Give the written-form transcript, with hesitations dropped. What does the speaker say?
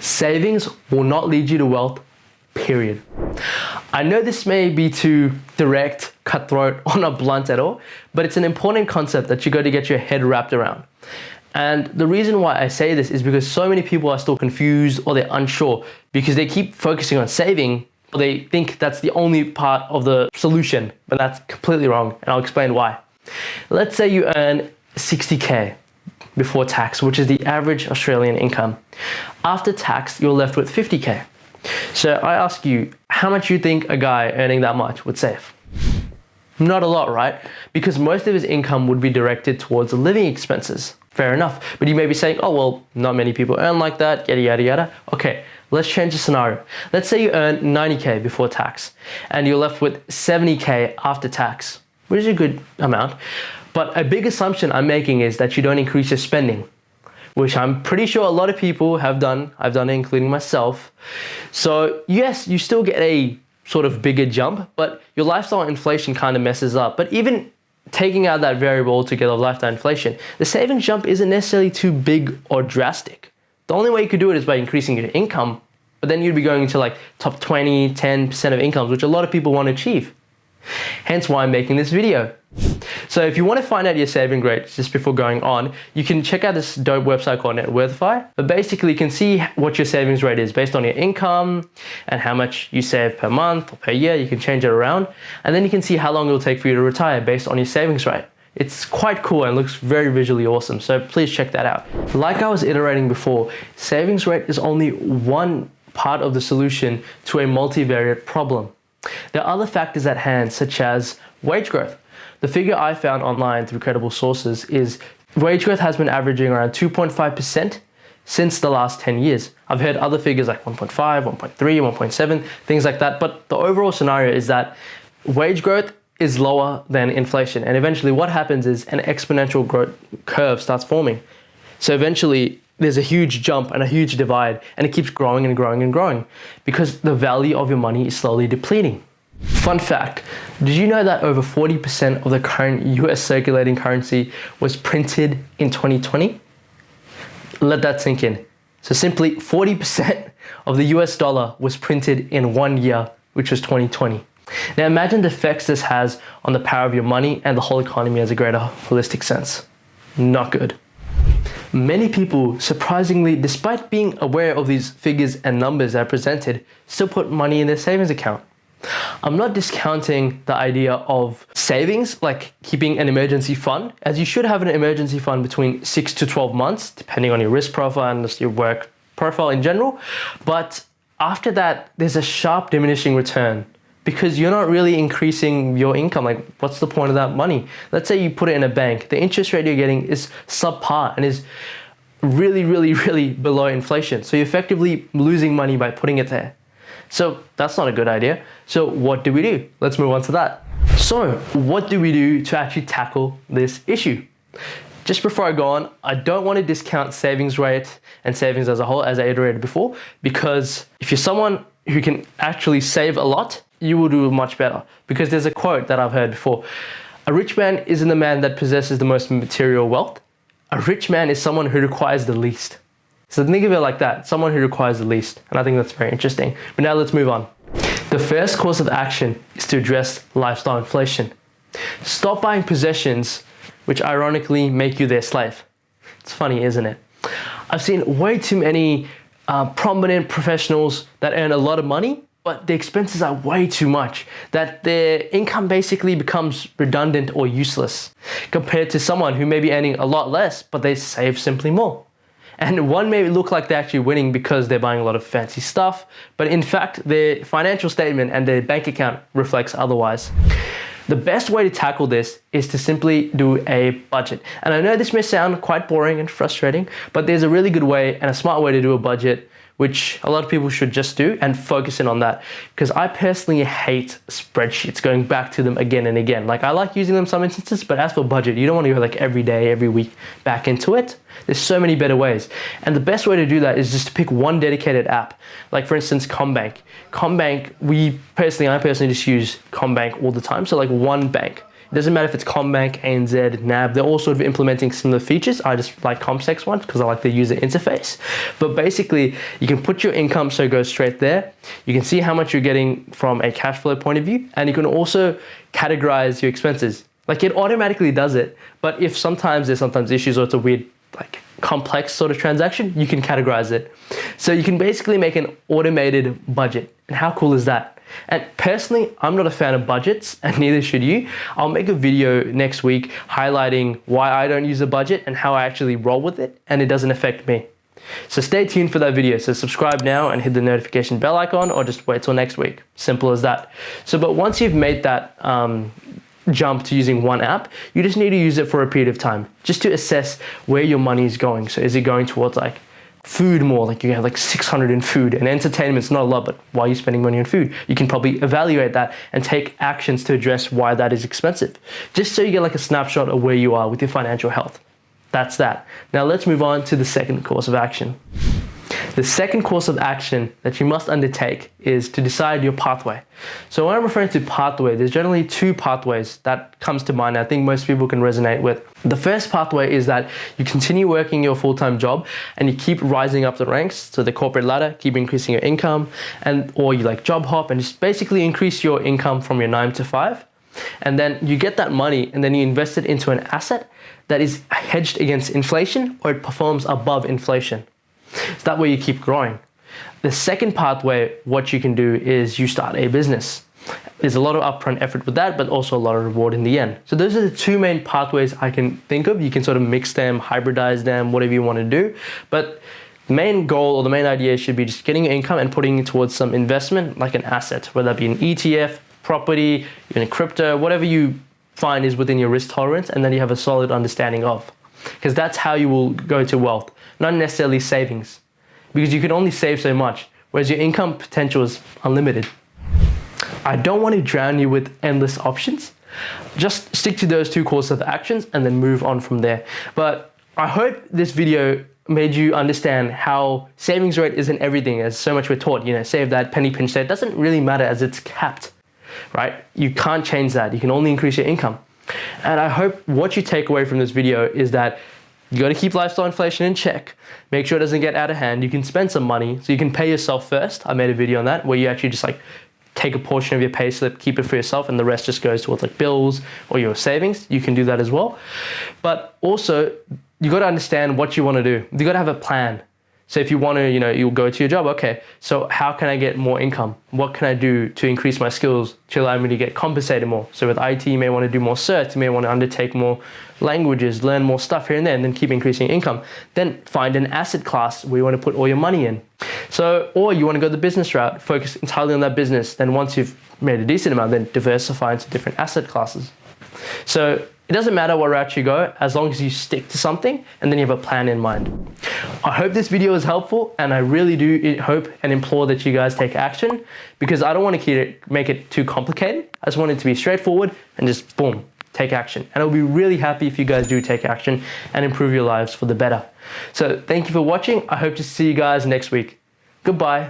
Savings will not lead you to wealth, period. I know this may be too direct, cutthroat, or not blunt at all, but it's an important concept that you got to get your head wrapped around. And the reason why I say this is because so many people are still confused or they're unsure because they keep focusing on saving, or they think that's the only part of the solution, but that's completely wrong, and I'll explain why. Let's say you earn 60K before tax, which is the average Australian income. After tax, you're left with 50K. So I ask you, how much you think a guy earning that much would save? Not a lot, right? Because most of his income would be directed towards living expenses. Fair enough. But you may be saying, oh, well, not many people earn like that, yada, yada, yada. Okay, let's change the scenario. Let's say you earn 90K before tax and you're left with 70K after tax, which is a good amount. But a big assumption I'm making is that you don't increase your spending, which I'm pretty sure a lot of people have done. I've done it, including myself. So yes, you still get a sort of bigger jump, but your lifestyle inflation kind of messes up. But even taking out that variable altogether of lifestyle inflation, the savings jump isn't necessarily too big or drastic. The only way you could do it is by increasing your income, but then you'd be going into like top 20, 10% of incomes, which a lot of people want to achieve. Hence why I'm making this video. So if you want to find out your saving rate just before going on, you can check out this dope website called Networthify. But basically you can see what your savings rate is based on your income and how much you save per month or per year. You can change it around, and then you can see how long it'll take for you to retire based on your savings rate. It's quite cool and looks very visually awesome, so please check that out. Like I was iterating before, savings rate is only one part of the solution to a multivariate problem. There are other factors at hand, such as wage growth. The figure I found online through credible sources is wage growth has been averaging around 2.5% since the last 10 years. I've heard other figures like 1.5, 1.3, 1.7, things like that, but the overall scenario is that wage growth is lower than inflation, and eventually what happens is an exponential growth curve starts forming. So eventually there's a huge jump and a huge divide, and it keeps growing and growing and growing because the value of your money is slowly depleting. Fun fact, did you know that over 40% of the current US circulating currency was printed in 2020? Let that sink in. So simply 40% of the US dollar was printed in 1 year, which was 2020. Now imagine the effects this has on the power of your money and the whole economy as a greater holistic sense. Not good. Many people, surprisingly, despite being aware of these figures and numbers that are presented, still put money in their savings account. I'm not discounting the idea of savings, like keeping an emergency fund, as you should have an emergency fund between 6 to 12 months, depending on your risk profile and just your work profile in general. But after that, there's a sharp diminishing return because you're not really increasing your income. Like, what's the point of that money? Let's say you put it in a bank. The interest rate you're getting is subpar and is really, really, really below inflation. So you're effectively losing money by putting it there. So that's not a good idea. So what do we do? Let's move on to that. So what do we do to actually tackle this issue? Just before I go on, I don't want to discount savings rate and savings as a whole, as I iterated before, because if you're someone who can actually save a lot, you will do much better. Because there's a quote that I've heard before. A rich man isn't the man that possesses the most material wealth. A rich man is someone who requires the least. So think of it like that, someone who requires the least. And I think that's very interesting. But now let's move on. The first course of action is to address lifestyle inflation. Stop buying possessions which ironically make you their slave. It's funny, isn't it? I've seen way too many prominent professionals that earn a lot of money, but the expenses are way too much, that their income basically becomes redundant or useless compared to someone who may be earning a lot less, but they save simply more. And one may look like they're actually winning because they're buying a lot of fancy stuff, but in fact, their financial statement and their bank account reflects otherwise. The best way to tackle this is to simply do a budget. And I know this may sound quite boring and frustrating, but there's a really good way and a smart way to do a budget, which a lot of people should just do and focus in on that. Because I personally hate spreadsheets, going back to them again and again. Like, I like using them in some instances, but as for budget, you don't want to go like every day, every week back into it. There's so many better ways. And the best way to do that is just to pick one dedicated app. Like for instance, CommBank. I personally just use CommBank all the time. So like one bank. It doesn't matter if it's Combank, ANZ, NAB, they're all sort of implementing similar features. I just like Comsec's one because I like the user interface. But basically, you can put your income so it goes straight there. You can see how much you're getting from a cash flow point of view, and you can also categorize your expenses. Like it automatically does it, but if there's sometimes issues or it's a weird, like complex sort of transaction, you can categorize it. So you can basically make an automated budget. And how cool is that? And personally, I'm not a fan of budgets, and neither should you. I'll make a video next week highlighting why I don't use a budget and how I actually roll with it, and it doesn't affect me. So stay tuned for that video. So subscribe now and hit the notification bell icon, or just wait till next week. Simple as that. So, but once you've made that jump to using one app, you just need to use it for a period of time just to assess where your money is going. So is it going towards like food more, like you have like 600 in food, and entertainment's not a lot, but why are you spending money on food? You can probably evaluate that and take actions to address why that is expensive, just so you get like a snapshot of where you are with your financial health. That's that. Now let's move on to the second course of action. The second course of action that you must undertake is to decide your pathway. So when I'm referring to pathway, there's generally two pathways that comes to mind. I think most people can resonate with. The first pathway is that you continue working your full-time job and you keep rising up the ranks to the corporate ladder, keep increasing your income, or you like job hop and just basically increase your income from your 9 to 5. And then you get that money and then you invest it into an asset that is hedged against inflation, or it performs above inflation. So that way you keep growing. The second pathway, what you can do is you start a business. There's a lot of upfront effort with that, but also a lot of reward in the end. So those are the two main pathways I can think of. You can sort of mix them, hybridize them, whatever you want to do. But the main goal or the main idea should be just getting your income and putting it towards some investment, like an asset, whether that be an ETF, property, even crypto, whatever you find is within your risk tolerance, and then you have a solid understanding of. Because that's how you will go to wealth, not necessarily savings. Because you can only save so much, whereas your income potential is unlimited. I don't want to drown you with endless options. Just stick to those two courses of actions and then move on from there. But I hope this video made you understand how savings rate isn't everything, as so much we're taught, save that, penny pinch that. It doesn't really matter as it's capped, right? You can't change that. You can only increase your income. And I hope what you take away from this video is that you got to keep lifestyle inflation in check. Make sure it doesn't get out of hand. You can spend some money, so you can pay yourself first. I made a video on that where you actually just like take a portion of your pay slip, keep it for yourself, and the rest just goes towards like bills or your savings. You can do that as well. But also, you got to understand what you want to do. You got to have a plan. So if you want to, you'll go to your job. Okay, so how can I get more income? What can I do to increase my skills to allow me to get compensated more? So with IT, you may want to do more certs. You may want to undertake more languages, learn more stuff here and there, and then keep increasing income. Then find an asset class where you want to put all your money in. So, or you want to go the business route, focus entirely on that business. Then once you've made a decent amount, then diversify into different asset classes. So it doesn't matter what route you go, as long as you stick to something and then you have a plan in mind. I hope this video is helpful, and I really do hope and implore that you guys take action, because I don't want to make it too complicated. I just want it to be straightforward and just boom, take action. And I'll be really happy if you guys do take action and improve your lives for the better. So thank you for watching. I hope to see you guys next week. Goodbye.